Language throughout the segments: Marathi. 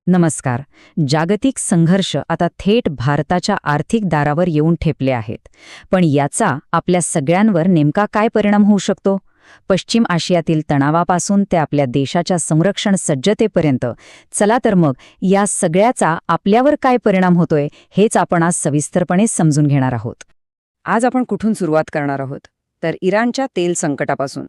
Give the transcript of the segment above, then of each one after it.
नमस्कार. जागतिक संघर्ष आता थेट भारताच्या आर्थिक दारावर येऊन ठेपले आहेत. पण याचा आपल्या सगळ्यांवर नेमका काय परिणाम होऊ शकतो? पश्चिम आशियातील तणावापासून ते आपल्या देशाच्या संरक्षण सज्जतेपर्यंत, चला तर मग या सगळ्याचा आपल्यावर काय परिणाम होतोय हेच आपण आज सविस्तरपणे समजून घेणार आहोत. आज आपण कुठून सुरुवात करणार आहोत? तर इराणच्या तेल संकटापासून.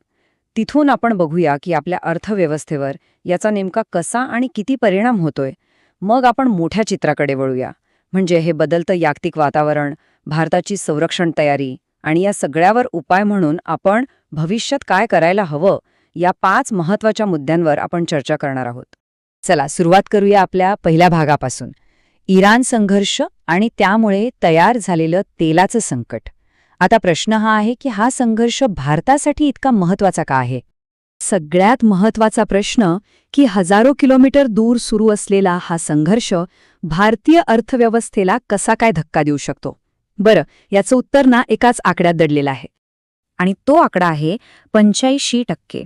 तिथून आपण बघूया की आपल्या अर्थव्यवस्थेवर याचा नेमका कसा आणि किती परिणाम होतोय. मग आपण मोठ्या चित्राकडे वळूया, म्हणजे हे बदलतं जागतिक वातावरण, भारताची संरक्षण तयारी आणि या सगळ्यावर उपाय म्हणून आपण भविष्यात काय करायला हवं, या 5 महत्त्वाच्या मुद्द्यांवर आपण चर्चा करणार आहोत. चला सुरुवात करूया आपल्या पहिल्या भागापासून. इराण संघर्ष आणि त्यामुळे तयार झालेलं तेलाचं संकट. आता प्रश्न हा आहे की हा संघर्ष भारतासाठी इतका महत्त्वाचा का आहे? सगळ्यात महत्त्वाचा प्रश्न की हजारो किलोमीटर दूर सुरू असलेला हा संघर्ष भारतीय अर्थव्यवस्थेला कसा काय धक्का देऊ शकतो? बरं, याचं उत्तर एकाच आकड्यात दडलेलं आहे. आणि तो आकडा आहे 85%.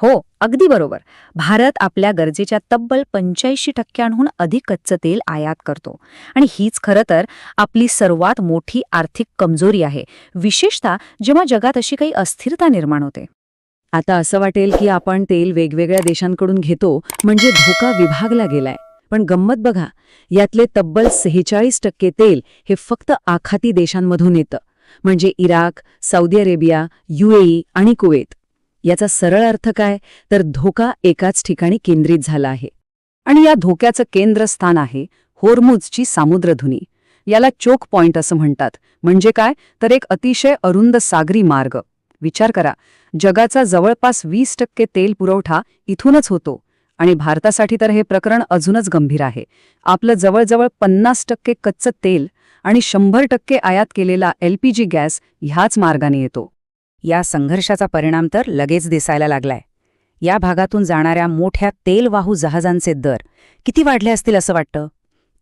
हो, अगदी बरोबर. भारत आपल्या गरजेच्या तब्बल 85%हून अधिक कच्चं तेल आयात करतो. आणि हीच खरं तर आपली सर्वात मोठी आर्थिक कमजोरी आहे, विशेषतः जेव्हा जगात अशी काही अस्थिरता निर्माण होते. आता असं वाटेल की आपण तेल वेगवेगळ्या देशांकडून घेतो म्हणजे धोका विभागला गेलाय. पण गंमत बघा, यातले तब्बल 46% तेल हे फक्त आखाती देशांमधून येतं, म्हणजे इराक, सौदी अरेबिया, UAE आणि कुवेत. याचा सरळ अर्थ काय, तर धोका एकाच ठिकाणी केंद्रित झाला आहे. आणि या धोक्याचं केंद्रस्थान आहे होर्मुझची सामुद्रधुनी. याला चोक पॉइंट असं म्हणतात. म्हणजे काय, तर एक अतिशय अरुंद सागरी मार्ग. विचार करा, जगाचा जवळपास 20% तेल पुरवठा इथूनच होतो. आणि भारतासाठी तर हे प्रकरण अजूनच गंभीर आहे. आपलं जवळजवळ 50% कच्चं तेल आणि 100% आयात केलेला LPG गॅस ह्याच मार्गाने येतो. या संघर्षाचा परिणाम तर लगेच दिसायला लागलाय. या भागातून जाणाऱ्या मोठ्या तेलवाहू जहाजांचे दर किती वाढले असतील असं वाटतं?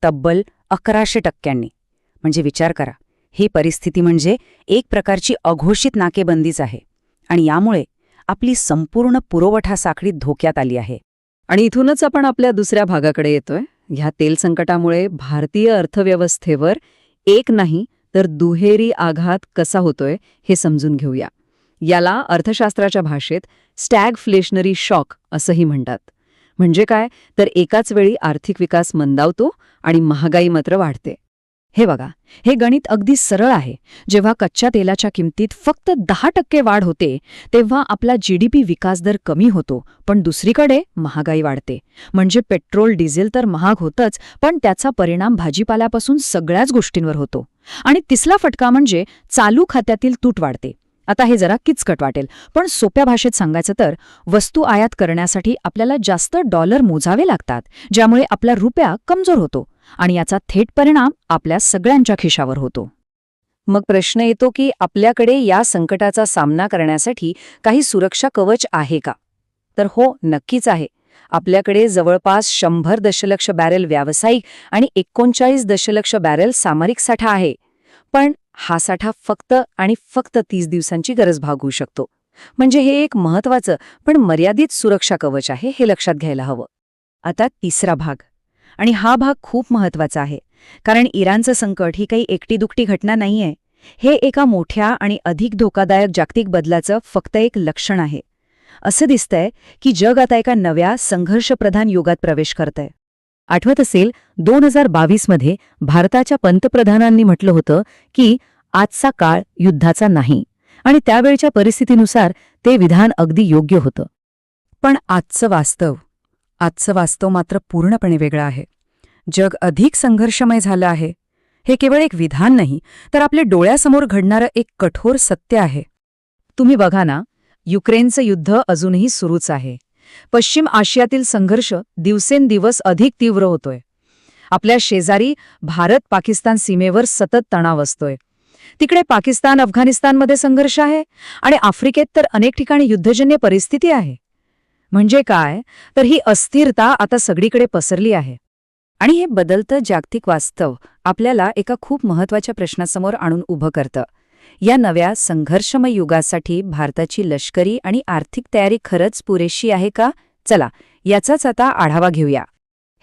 तब्बल 1100%. म्हणजे विचार करा, ही परिस्थिती म्हणजे एक प्रकारची अघोषित नाकेबंदीच आहे. आणि यामुळे आपली संपूर्ण पुरवठा साखळी धोक्यात आली आहे. आणि इथूनच आपण आपल्या दुसऱ्या भागाकडे येतोय. ह्या तेल संकटामुळे भारतीय अर्थव्यवस्थेवर एक नाही तर दुहेरी आघात कसा होतोय हे समजून घेऊया. याला अर्थशास्त्राच्या भाषेत स्टॅगफ्लेशनरी शॉक असंही म्हणतात. म्हणजे काय, तर एकाच वेळी आर्थिक विकास मंदावतो आणि महागाई मात्र वाढते. हे बघा, हे गणित अगदी सरळ आहे. जेव्हा कच्च्या तेलाच्या किमतीत फक्त 10% वाढ होते तेव्हा आपला GDP विकास दर कमी होतो, पण दुसरीकडे महागाई वाढते. म्हणजे पेट्रोल डिझेल तर महाग होतच, पण त्याचा परिणाम भाजीपाल्यापासून सगळ्याच गोष्टींवर होतो. आणि तिसरा फटका म्हणजे चालू खात्यातील तूट वाढते. आता हे जरा किचकट वाटेल, पण सोप्या भाषेत सांगायचं तर वस्तू आयात करण्यासाठी आपल्याला जास्त डॉलर मोजावे लागतात, ज्यामुळे आपला रुपया कमजोर होतो. आणि याचा थेट परिणाम आपल्या सगळ्यांच्या खिशावर होतो. मग प्रश्न येतो की आपल्याकडे या संकटाचा सामना करण्यासाठी काही सुरक्षा कवच आहे का? तर हो, नक्कीच आहे. आपल्याकडे जवळपास 100 दशलक्ष बॅरेल व्यावसायिक आणि 39 दशलक्ष बॅरेल सामरिक साठा आहे. पण हा साठा फक्त आणि फक्त 30 दिवसांची गरज भागवू शकतो. म्हणजे हे एक महत्त्वाचं पण मर्यादित सुरक्षा कवच आहे, हे लक्षात घ्यायला हवं. आता तिसरा भाग, आणि हा भाग खूप महत्त्वाचा आहे, कारण इराणचं संकट ही काही एकटी-दुकटी घटना नाहीये. हे एका मोठ्या आणि अधिक धोकादायक जागतिक बदलाचं फक्त एक लक्षण आहे. असं दिसतंय की जग आता एका नव्या संघर्षप्रधान युगात प्रवेश करतंय. आठवत असेल, 2022 भारताच्या पंतप्रधानांनी म्हटलं होतं की आजचा काळ युद्धाचा नाही, आणि त्यावेळच्या परिस्थितीनुसार ते विधान अगदी योग्य होतं. पण आजचं वास्तव मात्र पूर्णपणे वेगळं आहे. जग अधिक संघर्षमय झालं आहे. हे केवळ एक विधान नाही, तर आपल्या डोळ्यासमोर घडणारं एक कठोर सत्य आहे. तुम्ही बघा ना, युक्रेनचं युद्ध अजूनही सुरूच आहे. पश्चिम आशियातील संघर्ष दिवसेंदिवस अधिक तीव्र होतोय. आपल्या शेजारी भारत-पाकिस्तान सीमेवर सतत तणाव असतोय. तिकडे पाकिस्तान अफगाणिस्तानमध्ये संघर्ष आहे, आणि आफ्रिकेत तर अनेक ठिकाणी युद्धजन्य परिस्थिती आहे. म्हणजे काय, तर ही अस्थिरता आता सगळीकडे पसरली आहे. आणि हे बदलतं जागतिक वास्तव आपल्याला एका खूप महत्त्वाच्या प्रश्नासमोर आणून उभं करतं. या नव्या संघर्षमय युगासाठी भारताची लष्करी आणि आर्थिक तयारी खरंच पुरेशी आहे का? चला, याचाच आता आढावा घेऊया.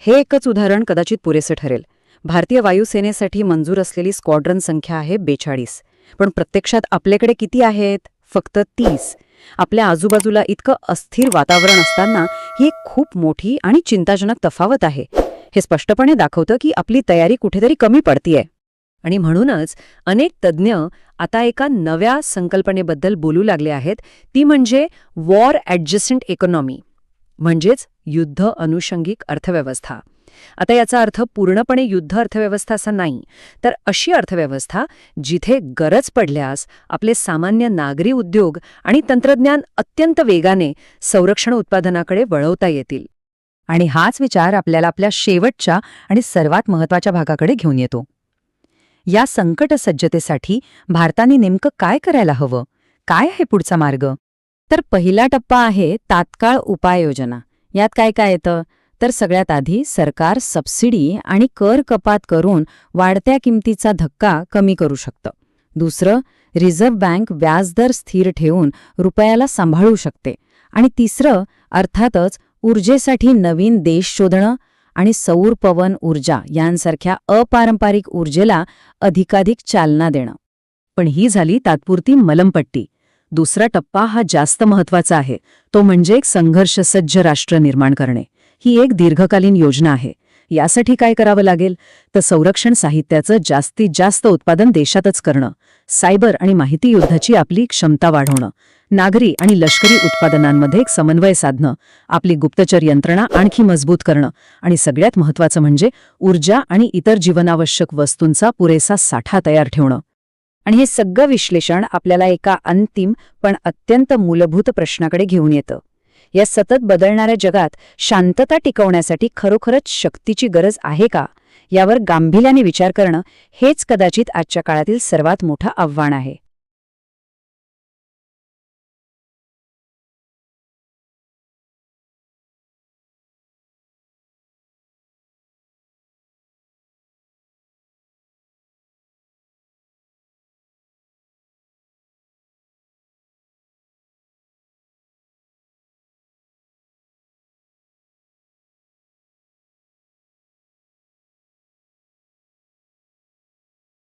हे एकच उदाहरण कदाचित पुरेसे ठरेल. भारतीय वायुसेनेसाठी मंजूर असलेली स्क्वॉड्रन संख्या आहे 42, पण प्रत्यक्षात आपल्याकडे किती आहेत? फक्त 30. आपल्या आजूबाजूला इतकं अस्थिर वातावरण असताना ही एक खूप मोठी आणि चिंताजनक तफावत आहे. हे स्पष्टपणे दाखवतं की आपली तयारी कुठेतरी कमी पडतीये. आणि म्हणूनच अनेक तज्ज्ञ आता एका नव्या संकल्पनेबद्दल बोलू लागले आहेत, ती म्हणजे वॉर ॲडजस्टंट इकॉनॉमी, म्हणजेच युद्ध अनुषंगिक अर्थव्यवस्था. आता याचा अर्थ पूर्णपणे युद्ध अर्थव्यवस्था असा नाही, तर अशी अर्थव्यवस्था जिथे गरज पडल्यास आपले सामान्य नागरी उद्योग आणि तंत्रज्ञान अत्यंत वेगाने संरक्षण उत्पादनाकडे वळवता येतील. आणि हाच विचार आपल्याला आपल्या शेवटच्या आणि सर्वात महत्त्वाच्या भागाकडे घेऊन येतो. या संकट सज्जतेसाठी भारताने नेमकं काय करायला हवं? काय आहे पुढचा मार्ग? तर पहिला टप्पा आहे तात्काळ उपाययोजना. यात काय काय येतं? तर सगळ्यात आधी सरकार सबसिडी आणि कर कपात करून वाढत्या किमतीचा धक्का कमी करू शकतं. दुसरं, रिझर्व्ह बँक व्याजदर स्थिर ठेवून रुपयाला सांभाळू शकते. आणि तिसरं, अर्थातच ऊर्जेसाठी नवीन देश शोधणं आणि सौर पवन ऊर्जा यांसारख्या अपारंपरिक ऊर्जेला अधिकाधिक चालना देणं. पण ही झाली तात्पुरती मलमपट्टी. दुसरा टप्पा हा जास्त महत्वाचा आहे, तो म्हणजे एक संघर्षसज्ज राष्ट्र निर्माण करणे. ही एक दीर्घकालीन योजना आहे. यासाठी काय करावं लागेल? तर संरक्षण साहित्याचं जास्तीत जास्त उत्पादन देशातच करणं, सायबर आणि माहिती युद्धाची आपली क्षमता वाढवणं, नागरी आणि लष्करी उत्पादनांमध्ये एक समन्वय साधणं, आपली गुप्तचर यंत्रणा आणखी मजबूत करणं आणि सगळ्यात महत्त्वाचं म्हणजे ऊर्जा आणि इतर जीवनावश्यक वस्तूंचा पुरेसा साठा तयार ठेवणं. आणि हे सगळं विश्लेषण आपल्याला एका अंतिम पण अत्यंत मूलभूत प्रश्नाकडे घेऊन येतं. या सतत बदलणाऱ्या जगात शांतता टिकवण्यासाठी खरोखरच शक्तीची गरज आहे का, यावर गांभीर्याने विचार करणं हेच कदाचित आजच्या काळातील सर्वात मोठं आव्हान आहे.